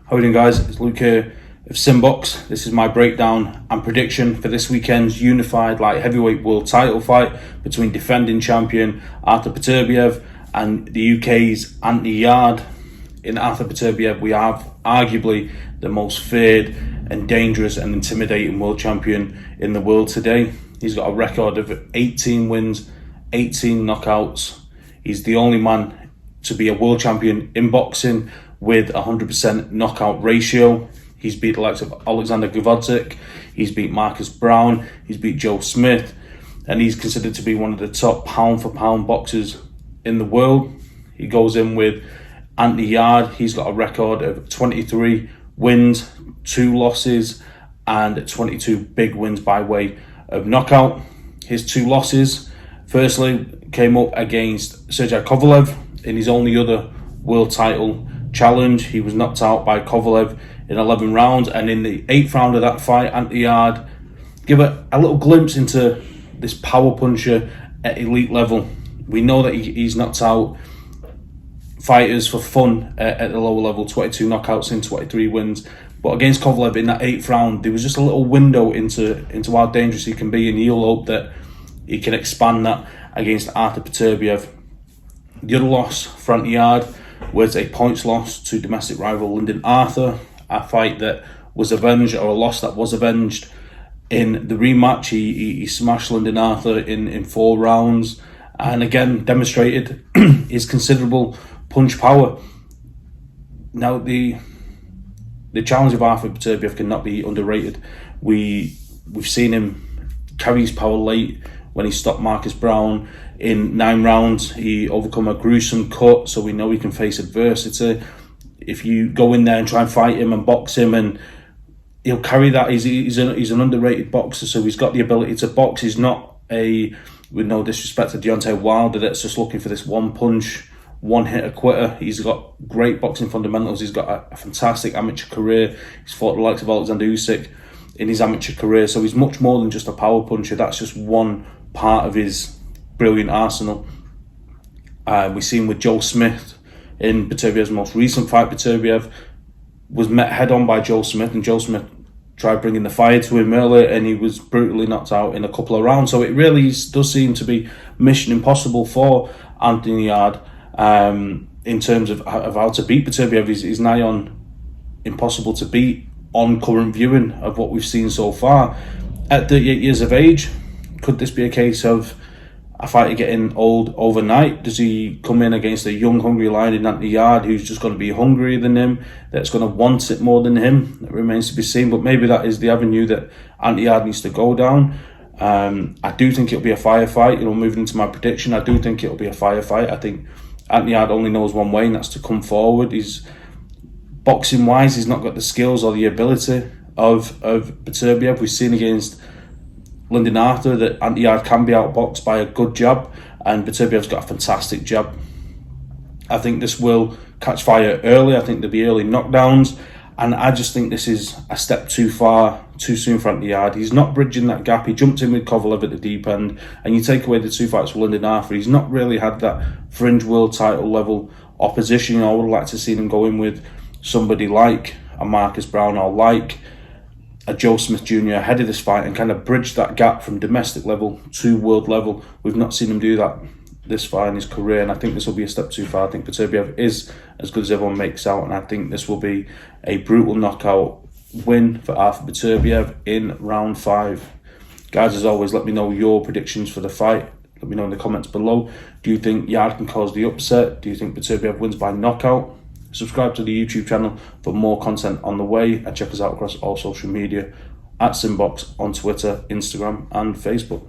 How are you doing, guys? It's Luke here of SimBoxx. This is my breakdown and prediction for this weekend's unified light heavyweight world title fight between defending champion Artur Beterbiev and the UK's Anthony Yarde. In Artur Beterbiev, we have arguably the most feared and dangerous and intimidating world champion in the world today. He's got a record of 18 wins, 18 knockouts. He's the only man to be a world champion in boxing with 100% knockout ratio. He's beat the likes of Alexander Gvozdyk, he's beat Marcus Brown, he's beat Joe Smith, and he's considered to be one of the top pound for pound boxers in the world. He goes in with Anthony Yarde. He's got a record of 23 wins, 2 losses, and 22 big wins by way of knockout. His 2 losses, firstly, came up against Sergey Kovalev in his only other world title challenge. He was knocked out by Kovalev in 11 rounds, and in the 8th round of that fight, Anthony Yarde gave a little glimpse into this power puncher at elite level. We know that he's knocked out fighters for fun at the lower level, 22 knockouts in 23 wins. But against Kovalev in that 8th round, there was just a little window into how dangerous he can be, and he'll hope that he can expand that against Artur Beterbiev. The other loss for Anthony Yarde was a points loss to domestic rival Lyndon Arthur, a fight that was avenged, or a loss that was avenged in the rematch. He smashed Lyndon Arthur in 4 rounds, and again demonstrated his considerable punch power. Now the challenge of Artur Beterbiev cannot be underrated. We've seen him carry his power late when he stopped Marcus Brown in 9 rounds. He overcome a gruesome cut, so we know he can face adversity. If you go in there and try and fight him and box him, and he'll carry that. He's an underrated boxer, so he's got the ability to box. He's not with no disrespect to Deontay Wilder, that's just looking for this one punch, one hitter quitter. He's got great boxing fundamentals. He's got a fantastic amateur career. He's fought the likes of Alexander Usyk in his amateur career, so he's much more than just a power puncher. That's just one part of his brilliant arsenal. We've seen with Joe Smith in Beterbiev's most recent fight. Beterbiev was met head on by Joe Smith, and Joe Smith tried bringing the fire to him earlier, and he was brutally knocked out in a couple of rounds. So it really does seem to be mission impossible for Anthony Yarde in terms of how to beat Beterbiev. He's nigh on impossible to beat on current viewing of what we've seen so far. At 38 years of age, could this be a case of a fighter getting old overnight? Does he come in against a young, hungry lion in Anthony Yarde who's just going to be hungrier than him, that's going to want it more than him? That remains to be seen, but maybe that is the avenue that Anthony Yarde needs to go down. I do think it'll be a firefight. Moving into my prediction, I do think it'll be a firefight. I think Anthony Yarde only knows one way, and that's to come forward. He's boxing-wise, he's not got the skills or the ability of Beterbiev. We've seen against Lyndon Arthur that Anthony Yarde can be outboxed by a good jab, and Beterbiev's got a fantastic jab. I think this will catch fire early. I think there'll be early knockdowns, and I just think this is a step too far, too soon for Anthony Yarde. He's not bridging that gap. He jumped in with Kovalev at the deep end, and you take away the 2 fights with Lyndon Arthur, he's not really had that fringe world title level opposition. I would like to see him go in with somebody like a Marcus Brown or like a Joe Smith Jr. ahead of this fight and kind of bridge that gap from domestic level to world level. We've not seen him do that this far in his career, and I think this will be a step too far. I think Beterbiev is as good as everyone makes out, and I think this will be a brutal knockout win for Artur Beterbiev in round 5. Guys, as always, let me know your predictions for the fight. Let me know in the comments below. Do you think Yarde can cause the upset? Do you think Beterbiev wins by knockout? Subscribe to the YouTube channel for more content on the way, and check us out across all social media at SimBoxx on Twitter, Instagram and Facebook.